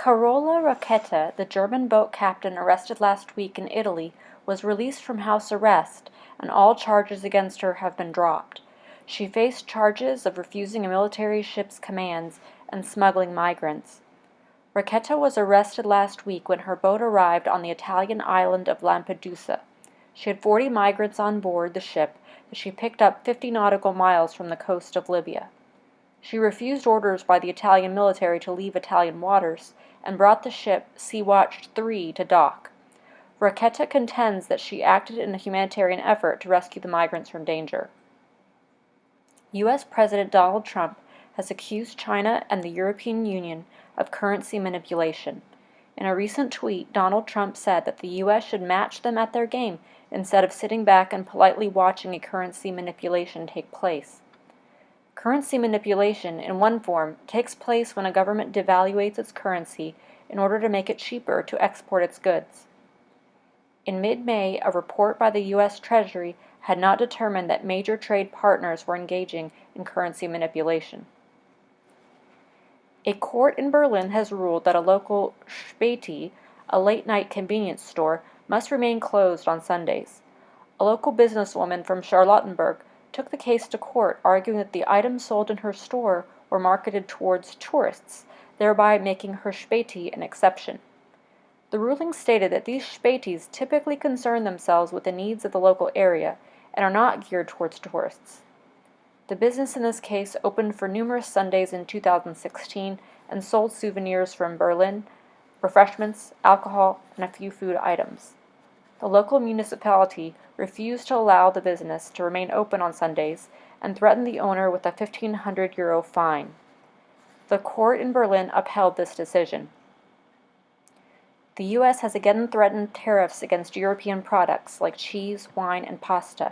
Carola Rakete, the German boat captain arrested last week in Italy, was released from house arrest, and all charges against her have been dropped. She faced charges of refusing a military ship's commands and smuggling migrants. Rakete was arrested last week when her boat arrived on the Italian island of Lampedusa. She had 40 migrants on board the ship that she picked up 50 nautical miles from the coast of Libya. She refused orders by the Italian military to leave Italian waters and brought the ship Sea-Watch 3 to dock. Rakete contends that she acted in a humanitarian effort to rescue the migrants from danger. U.S. President Donald Trump has accused China and the European Union of currency manipulation. In a recent tweet, Donald Trump said that the U.S. should match them at their game instead of sitting back and politely watching a currency manipulation take place. Currency manipulation, in one form, takes place when a government devaluates its currency in order to make it cheaper to export its goods. In mid-May, a report by the U.S. Treasury had not determined that major trade partners were engaging in currency manipulation. A court in Berlin has ruled that a local Spätis, a late-night convenience store, must remain closed on Sundays. A local businesswoman from Charlottenburg took the case to court, arguing that the items sold in her store were marketed towards tourists, thereby making her Spätis an exception. The ruling stated that these Spätis typically concern themselves with the needs of the local area and are not geared towards tourists. The business in this case opened for numerous Sundays in 2016 and sold souvenirs from Berlin, refreshments, alcohol, and a few food items. The local municipality refused to allow the business to remain open on Sundays and threatened the owner with a €1,500 fine. The court in Berlin upheld this decision. The U.S. has again threatened tariffs against European products like cheese, wine, and pasta.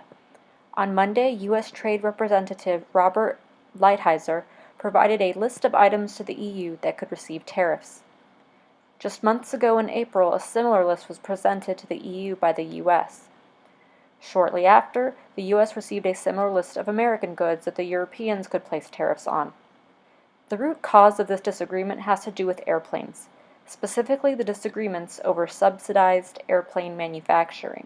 On Monday, U.S. Trade Representative Robert Lighthizer provided a list of items to the EU that could receive tariffs. Just months ago in April, a similar list was presented to the EU by the U.S. Shortly after, the U.S. received a similar list of American goods that the Europeans could place tariffs on. The root cause of this disagreement has to do with airplanes, specifically the disagreements over subsidized airplane manufacturing.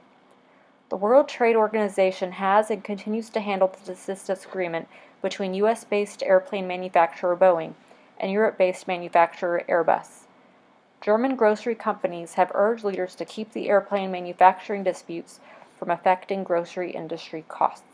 The World Trade Organization has and continues to handle this disagreement between U.S.-based airplane manufacturer Boeing and Europe-based manufacturer Airbus. German grocery companies have urged leaders to keep the airplane manufacturing disputes from affecting grocery industry costs.